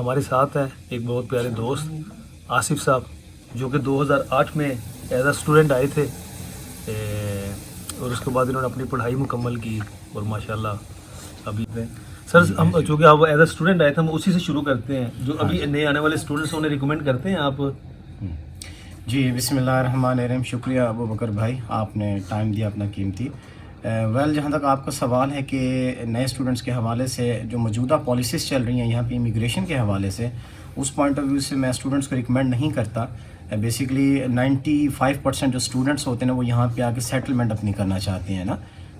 ہمارے ساتھ ہیں ایک بہت پیارے دوست آصف صاحب، جو کہ 2008 میں ایز اے اسٹوڈنٹ آئے تھے اور اس کے بعد انہوں نے اپنی پڑھائی مکمل کی اور ماشاءاللہ ابھی سر ہم چونکہ آپ ایز اے اسٹوڈنٹ آئے تھے، ہم اسی سے شروع کرتے ہیں جو ابھی نئے آنے والے اسٹوڈنٹس انہیں ریکمینڈ کرتے ہیں آپ؟ جی بسم اللہ الرحمن الرحیم، شکریہ ابو بکر بھائی، آپ نے ٹائم دیا اپنا قیمتی۔ جہاں تک آپ کا سوال ہے کہ نئے اسٹوڈنٹس کے حوالے سے جو موجودہ پالیسیز چل رہی ہیں یہاں پہ امیگریشن کے حوالے سے، اس پوائنٹ آف ویو سے میں اسٹوڈنٹس کو ریکمینڈ نہیں کرتا۔ بیسیکلی 95% جو اسٹوڈنٹس ہوتے ہیں وہ یہاں پہ آ کے سیٹلمنٹ اپنی کرنا چاہتے ہیں نا،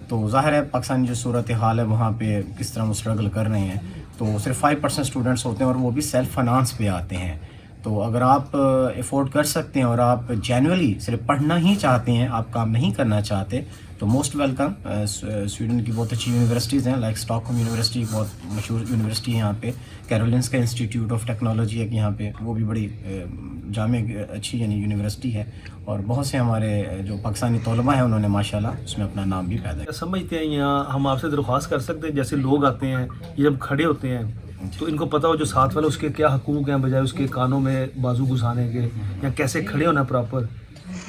تو ظاہر ہے پاکستانی جو صورت حال ہے وہاں پہ کس طرح وہ اسٹرگل کر رہے ہیں، تو صرف 5% اسٹوڈنٹس ہوتے ہیں اور وہ بھی سیلف فنانس پہ آتے ہیں۔ تو اگر آپ افورڈ کر سکتے ہیں اور آپ جینولی صرف پڑھنا ہی چاہتے ہیں، آپ کام نہیں کرنا چاہتے، تو موسٹ ویلکم۔ سویڈن کی بہت اچھی یونیورسٹیز ہیں، لائک اسٹاک ہوم یونیورسٹی بہت مشہور یونیورسٹی ہے یہاں پہ، کیرولنسکا انسٹیٹیوٹ آف ٹیکنالوجی ہے یہاں پہ، وہ بھی بڑی جامع اچھی یعنی یونیورسٹی ہے، اور بہت سے ہمارے جو پاکستانی طلباء ہیں انہوں نے ماشاءاللہ اس میں اپنا نام بھی پیدا کیا۔ سمجھتے ہیں یہاں ہم آپ سے درخواست کر سکتے ہیں، جیسے لوگ آتے ہیں یہ جب کھڑے ہوتے ہیں تو ان کو پتہ ہو جو ساتھ والا اس کے کیا حقوق ہیں، بجائے اس کے کانوں میں بازو گھسانے کے، یا کیسے کھڑے ہونا پراپر،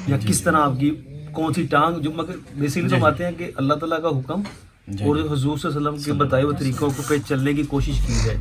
یا کس طرح آپ کی کون سی ٹانگ، جو مگر بیسیکلی تو ہم آتے ہیں کہ اللہ تعالیٰ کا حکم اور حضور صلی اللہ علیہ وسلم کے بتائے ہوئے طریقوں کو پہ چلنے کی کوشش کی جائے۔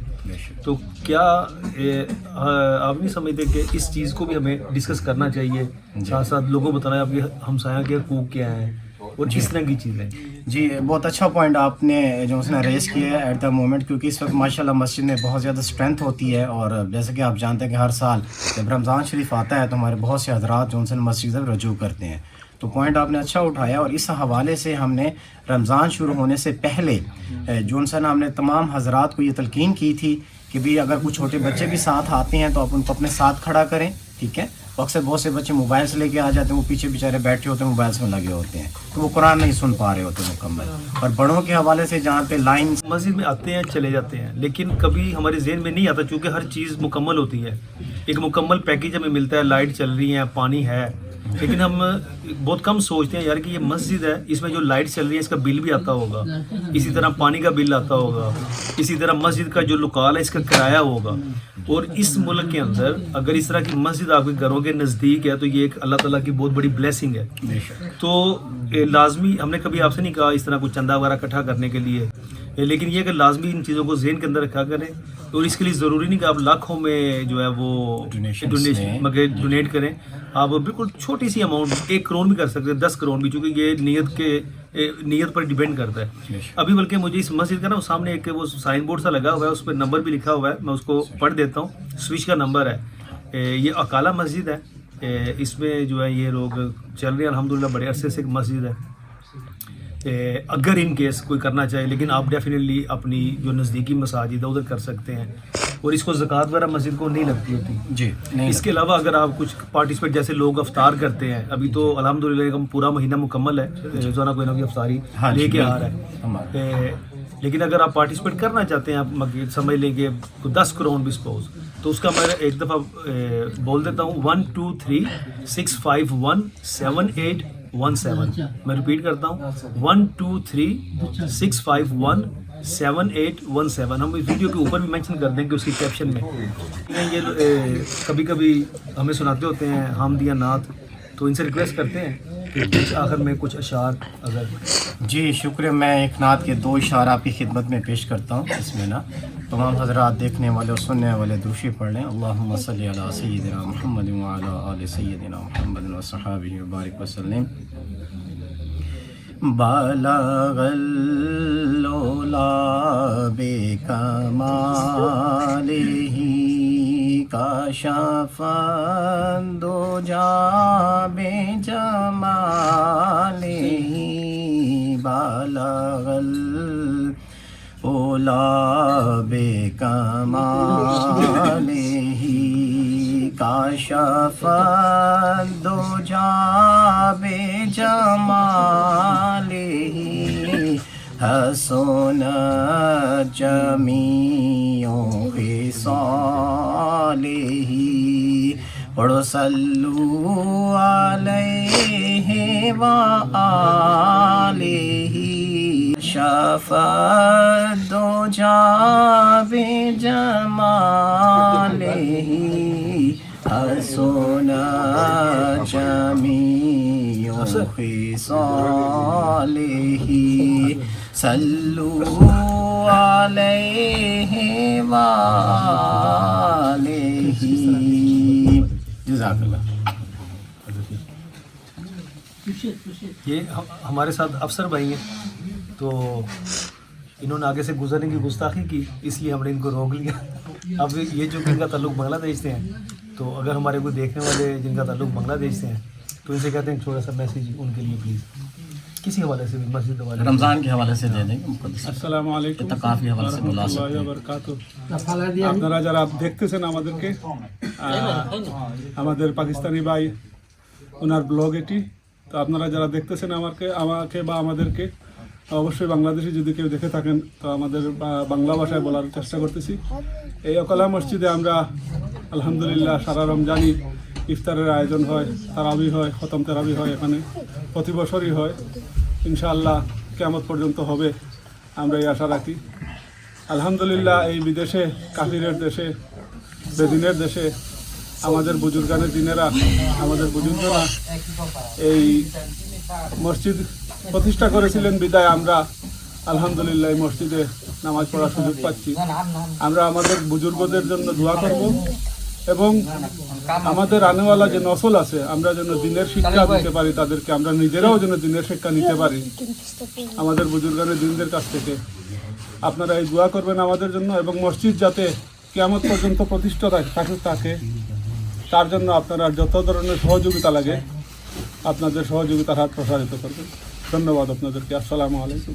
تو کیا آپ نہیں سمجھتے کہ اس چیز کو بھی ہمیں ڈسکس کرنا چاہیے، ساتھ ساتھ لوگوں کو بتانا آپ کے ہمسایہ کے حقوق کیا ہیں اور کس طرح کی چیزیں؟ جی بہت اچھا پوائنٹ آپ نے جو اس نے ریز کیا ہے ایٹ دا مومنٹ، کیونکہ اس وقت ماشاءاللہ مسجد میں بہت زیادہ اسٹرینتھ ہوتی ہے، اور جیسے کہ آپ جانتے ہیں کہ ہر سال جب رمضان شریف آتا ہے تو ہمارے بہت سے حضرات جو ان سے مسجد میں رجوع کرتے ہیں، تو پوائنٹ آپ نے اچھا اٹھایا، اور اس حوالے سے ہم نے رمضان شروع ہونے سے پہلے جو سن ہم نے تمام حضرات کو یہ تلقین کی تھی کہ بھی اگر کچھ چھوٹے بچے بھی ساتھ آتے ہیں تو آپ ان کو اپنے ساتھ کھڑا کریں، ٹھیک ہے؟ اکثر بہت سے بچے موبائل سے لے کے آ جاتے ہیں، وہ پیچھے بیچارے بیٹھے ہوتے ہیں، موبائلس میں لگے ہوتے ہیں، تو وہ قرآن نہیں سن پا رہے ہوتے مکمل۔ اور بڑوں کے حوالے سے جہاں پہ لائن مسجد میں آتے ہیں چلے جاتے ہیں، لیکن کبھی ہمارے ذہن میں نہیں آتا، چونکہ ہر چیز مکمل ہوتی ہے، ایک مکمل پیکیج ہمیں ملتا ہے، لائٹ چل رہی ہے، پانی ہے، لیکن ہم بہت کم سوچتے ہیں یار کہ یہ مسجد ہے، اس میں جو لائٹ چل رہی ہے اس کا بل بھی آتا ہوگا، اسی طرح پانی کا بل آتا ہوگا، اسی طرح مسجد کا جو لوکال ہے اس کا کرایہ ہوگا، اور اس ملک کے اندر اگر اس طرح کی مسجد آپ کے گھروں کے نزدیک ہے تو یہ ایک اللہ تعالیٰ کی بہت بڑی بلیسنگ ہے۔ تو لازمی ہم نے کبھی آپ سے نہیں کہا اس طرح کوئی چندہ وغیرہ اکٹھا کرنے کے لیے، لیکن یہ کہ لازمی ان چیزوں کو ذہن کے اندر رکھا کریں، اور اس کے لیے ضروری نہیں کہ آپ لاکھوں میں جو ہے وہ ڈونیٹ کریں، آپ بالکل چھوٹی سی اماؤنٹ 1 کروڑ بھی کر سکتے ہیں، 10 کروڑ بھی، چونکہ یہ نیت پر ڈیپینڈ کرتا ہے۔ ابھی بلکہ مجھے اس مسجد کا نا سامنے ایک وہ سائن بورڈ سا لگا ہوا ہے، اس پہ نمبر بھی لکھا ہوا ہے، میں اس کو پڑھ دیتا ہوں، سوئچ کا نمبر ہے، یہ اکالہ مسجد ہے، اس میں جو ہے یہ لوگ چل رہے ہیں الحمدللہ، بڑے عرصے سے ایک مسجد ہے۔ اگر ان کیس کوئی کرنا چاہے، لیکن آپ ڈیفینیٹلی اپنی جو نزدیکی مساجد ہے ادھر کر سکتے ہیں، اور اس کو زکوٰۃ وغیرہ مسجد کو نہیں لگتی ہوتی جی نہیں۔ اس کے علاوہ اگر آپ کچھ پارٹیسپیٹ، جیسے لوگ افطار کرتے ہیں، ابھی تو الحمدللہ ہم پورا مہینہ مکمل ہے، روزانہ کوئی نہ کوئی افطاری لے کے آ رہا ہے، لیکن اگر آپ پارٹیسپیٹ کرنا چاہتے ہیں، آپ سمجھ لیں کہ 10 کروڑ بھی سپوز، تو اس کا میں ایک دفعہ بول دیتا ہوں 1236517817، میں ریپیٹ کرتا ہوں 1236517817، ہم اس ویڈیو کے اوپر بھی مینشن کر دیں کہ اس کی کیپشن میں یہ کبھی کبھی ہمیں سناتے ہوتے ہیں حامدیہ نعت، تو ان سے ریکویسٹ کرتے ہیں کہ کچھ آخر میں کچھ اشعار اگر۔ جی شکریہ، میں ایک نعت کے 2 اشعار آپ کی خدمت میں پیش کرتا ہوں، اس میں نا تمام حضرات دیکھنے والے اور سننے والے دوشی پڑھ لیں۔ اللہم صلی علی سیدنا محمد وعلی آل سیدنا محمد وصحابہ وبارک وسلم۔ بالغ العلا بکمالہ کشف الدجی بجمالہ، بالغ العلا بکمالہ کشف الدجی بجمالہ، حسنت جمیع خصالہ، پڑھو صلو علیہ وآلہ، شفت الدجی بجمالہ۔ حسنا جميع خصاله صلوا عليه وآله جزاک اللہ. یہ ہمارے ساتھ افسر بھائی ہیں تو انہوں نے آگے سے گزرنے کی گستاخی کی اس لیے ہم نے ان کو روک لیا. اب یہ جو ان کا تعلق بنگلہ دیش سے ہیں تو اگر ہمارے کوئی دیکھنے والے جن کا تعلق بنگلہ دیش سے ہیں تو ان سے کہتے ہیں چھوٹا سا میسیج ان کے لیے پلیز کسی حوالے سے بھی مسجد حوالے رمضان کے حوالے سے دے دیں گے. আসসালামু আলাইকুম কাফি حوالے سے بلا سکتے ওয়া বারাকাতুহু। আপনারা যারা দেখতেছেন আমাদেরকে, আমাদের পাকিস্তানি ভাই ওনার ব্লগ এটি, তো আপনারা যারা দেখতেছেন আমাকে বা আমাদেরকে অবশ্যই বাংলাদেশি যদি কেউ দেখে থাকেন তো আমাদের বাংলা ভাষায় বলার চেষ্টা করতেছি। এই অকলা মসজিদে আমরা আলহামদুলিল্লাহ সারা রমজানই ইফতারের আয়োজন হয়, তারাবি হয়, খতম তারাবি হয়, এখানে প্রতি বছরই হয়। ইনশাআল্লাহ কিয়ামত পর্যন্ত হবে আমরা এই আশা রাখি। আলহামদুলিল্লাহ এই বিদেশে কাফিরের দেশে বেদিনের দেশে আমাদের বুজুর্গানের দিনেরা আমাদের বুজুর্গরা এই মসজিদ প্রতিষ্ঠা করেছিলেন বিদায় আমরা আলহামদুলিল্লাহ এই মসজিদে নামাজ পড়ার সুযোগ পাচ্ছি। আমরা আমাদের বুজুর্গদের জন্য দোয়া করব এবং আমাদের আনেওয়ালা যে নসল আছে আমরা যেন দিনের শিক্ষা দিতে পারি তাদেরকে, আমরা নিজেরাও যেন দিনের শিক্ষা নিতে পারি আমাদের বুজুর্গানের দিনদের কাছ থেকে। আপনারা এই দোয়া করবেন আমাদের জন্য এবং মসজিদ যাতে কিয়ামত পর্যন্ত প্রতিষ্ঠা থাকে তার জন্য আপনারা যত ধরনের সহযোগিতা লাগে আপনাদের সহযোগিতার হাত প্রসারিত করবেন। ধন্যবাদ আপনাদেরকে। আসসালামু আলাইকুম।